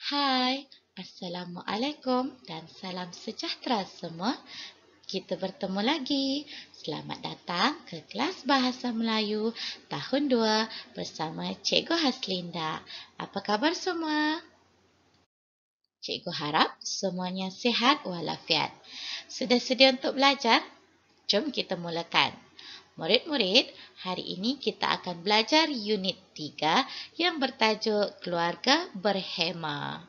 Hai, Assalamualaikum dan salam sejahtera semua. Kita bertemu lagi. Selamat datang ke kelas Bahasa Melayu tahun 2 bersama Cikgu Haslinda. Apa khabar semua? Cikgu harap semuanya sihat walafiat. Sudah sedia untuk belajar? Jom kita mulakan. Murid-murid, hari ini kita akan belajar unit 3 yang bertajuk Keluarga Berhema.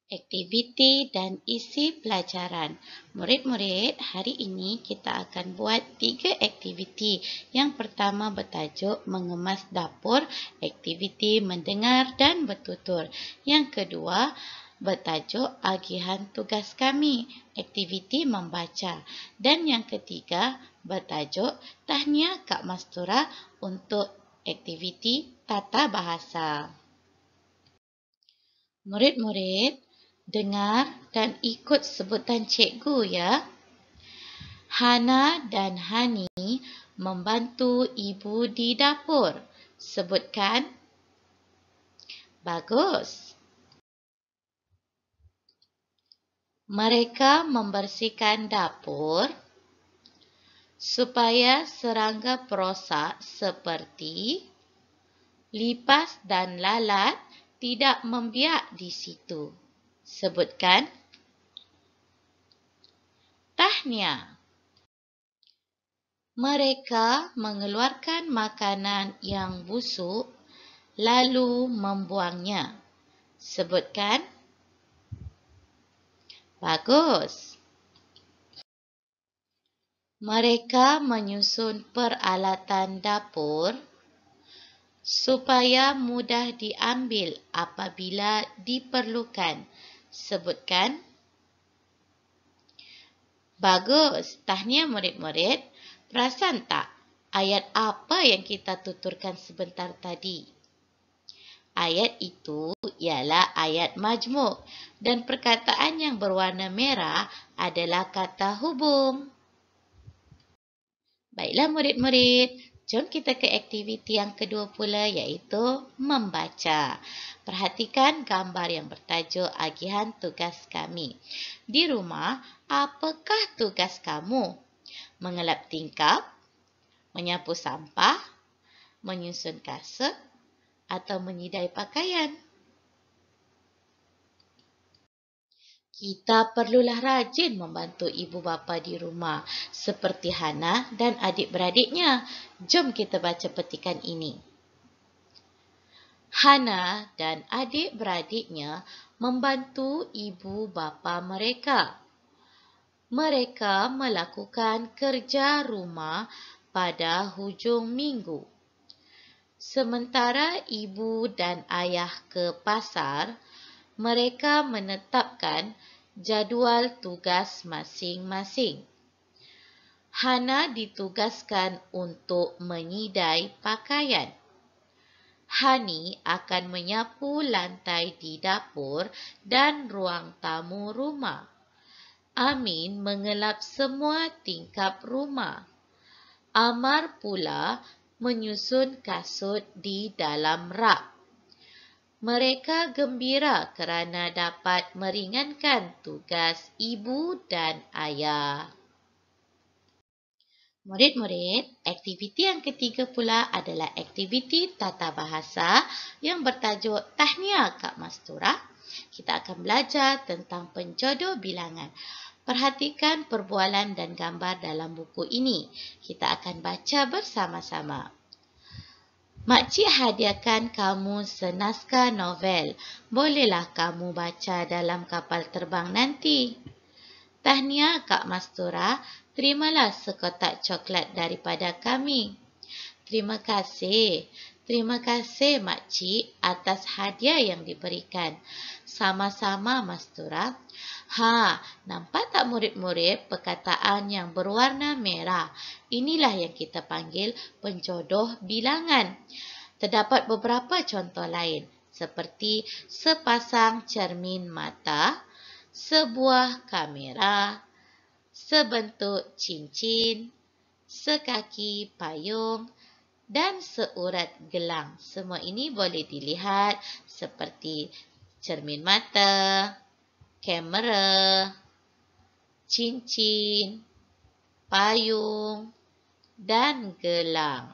Aktiviti dan isi pelajaran. Murid-murid, hari ini kita akan buat 3 aktiviti. Yang pertama bertajuk mengemas dapur, aktiviti mendengar dan bertutur. Yang kedua bertajuk agihan tugas kami, aktiviti membaca. Dan yang ketiga bertajuk tahniah Kak Mastura untuk aktiviti tata bahasa. Murid-murid, dengar dan ikut sebutan cikgu ya. Hana dan Hani membantu ibu di dapur. Sebutkan. Bagus. Mereka membersihkan dapur supaya serangga perosak seperti lipas dan lalat tidak membiak di situ. Sebutkan. Tahniah. Mereka mengeluarkan makanan yang busuk lalu membuangnya. Sebutkan. Bagus. Mereka menyusun peralatan dapur supaya mudah diambil apabila diperlukan. Sebutkan. Bagus. Tahniah murid-murid. Perasan tak ayat apa yang kita tuturkan sebentar tadi? Ayat itu ialah ayat majmuk dan perkataan yang berwarna merah adalah kata hubung. Baiklah murid-murid, jom kita ke aktiviti yang kedua pula iaitu membaca. Perhatikan gambar yang bertajuk agihan tugas kami. Di rumah, apakah tugas kamu? Mengelap tingkap, menyapu sampah, menyusun kasut atau menyidai pakaian? Kita perlulah rajin membantu ibu bapa di rumah seperti Hana dan adik-beradiknya. Jom kita baca petikan ini. Hana dan adik-beradiknya membantu ibu bapa mereka. Mereka melakukan kerja rumah pada hujung minggu. Sementara ibu dan ayah ke pasar, mereka menetapkan jadual tugas masing-masing. Hana ditugaskan untuk menyidai pakaian. Hani akan menyapu lantai di dapur dan ruang tamu rumah. Amin mengelap semua tingkap rumah. Amar pula menyusun kasut di dalam rak. Mereka gembira kerana dapat meringankan tugas ibu dan ayah. Murid-murid, aktiviti yang ketiga pula adalah aktiviti tata bahasa yang bertajuk Tahniah Kak Mastura. Kita akan belajar tentang penjodoh bilangan. Perhatikan perbualan dan gambar dalam buku ini. Kita akan baca bersama-sama. Makcik hadiahkan kamu senaskah novel. Bolehlah kamu baca dalam kapal terbang nanti. Tahniah Kak Mastura, terimalah sekotak coklat daripada kami. Terima kasih. Terima kasih makcik atas hadiah yang diberikan. Sama-sama Mastura. Nampak tak murid-murid perkataan yang berwarna merah? Inilah yang kita panggil penjodoh bilangan. Terdapat beberapa contoh lain seperti sepasang cermin mata, sebuah kamera, sebentuk cincin, sekaki payung dan seurat gelang. Semua ini boleh dilihat seperti cermin mata, kamera, cincin, payung dan gelang.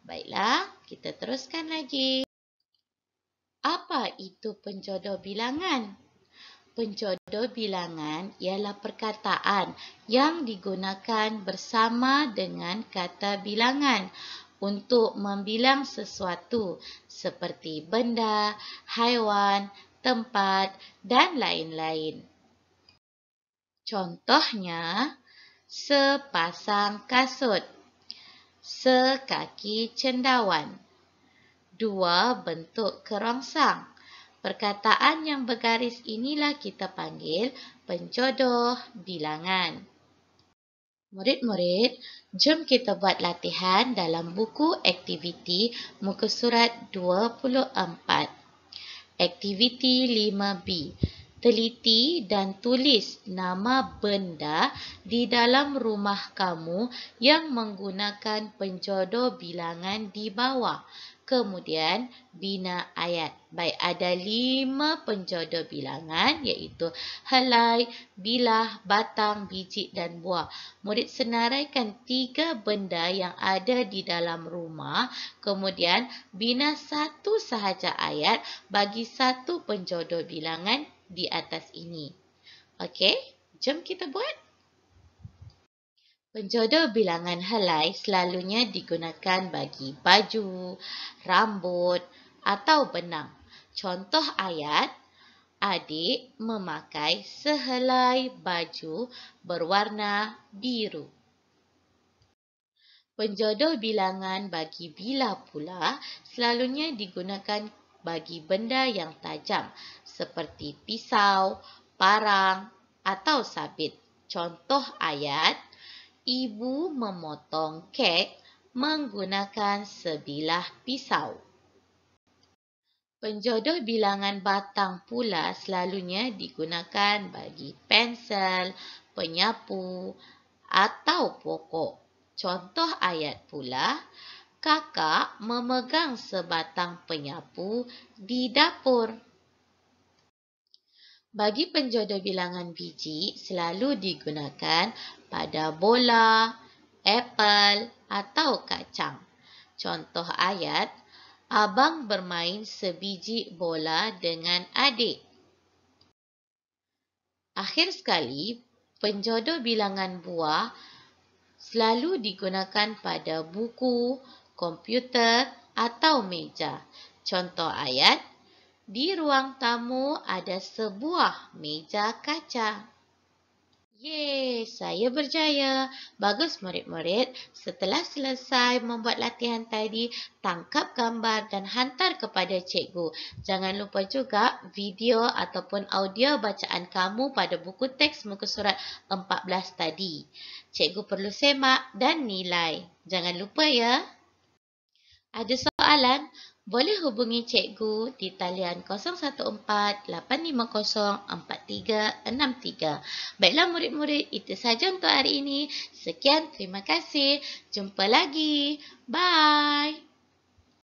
Baiklah, kita teruskan lagi. Apa itu penjodoh bilangan? Penjodoh bilangan ialah perkataan yang digunakan bersama dengan kata bilangan untuk membilang sesuatu seperti benda, haiwan, tempat dan lain-lain. Contohnya, sepasang kasut, sekaki cendawan, dua bentuk kerongsang. Perkataan yang bergaris inilah kita panggil penjodoh bilangan. Murid-murid, jom kita buat latihan dalam buku aktiviti muka surat 24. Aktiviti 5B. Teliti dan tulis nama benda di dalam rumah kamu yang menggunakan penjodoh bilangan di bawah. Kemudian, bina ayat. Baik, ada 5 penjodoh bilangan iaitu helai, bilah, batang, biji dan buah. Murid senaraikan 3 benda yang ada di dalam rumah. Kemudian, bina satu sahaja ayat bagi satu penjodoh bilangan di atas ini. Okey, jom kita buat. Penjodoh bilangan helai selalunya digunakan bagi baju, rambut atau benang. Contoh ayat, adik memakai sehelai baju berwarna biru. Penjodoh bilangan bagi bilah pula selalunya digunakan bagi benda yang tajam seperti pisau, parang atau sabit. Contoh ayat, ibu memotong kek menggunakan sebilah pisau. Penjodoh bilangan batang pula selalunya digunakan bagi pensel, penyapu atau pokok. Contoh ayat pula, kakak memegang sebatang penyapu di dapur. Bagi penjodoh bilangan biji selalu digunakan pada bola, apel atau kacang. Contoh ayat, abang bermain sebiji bola dengan adik. Akhir sekali, penjodoh bilangan buah selalu digunakan pada buku, komputer atau meja. Contoh ayat, di ruang tamu ada sebuah meja kaca. Yeay, saya berjaya. Bagus murid-murid. Setelah selesai membuat latihan tadi, tangkap gambar dan hantar kepada cikgu. Jangan lupa juga video ataupun audio bacaan kamu pada buku teks muka surat 14 tadi. Cikgu perlu semak dan nilai. Jangan lupa ya. Ada soalan? Boleh hubungi cikgu di talian 014-850-4363. Baiklah murid-murid, itu sahaja untuk hari ini. Sekian, terima kasih. Jumpa lagi. Bye.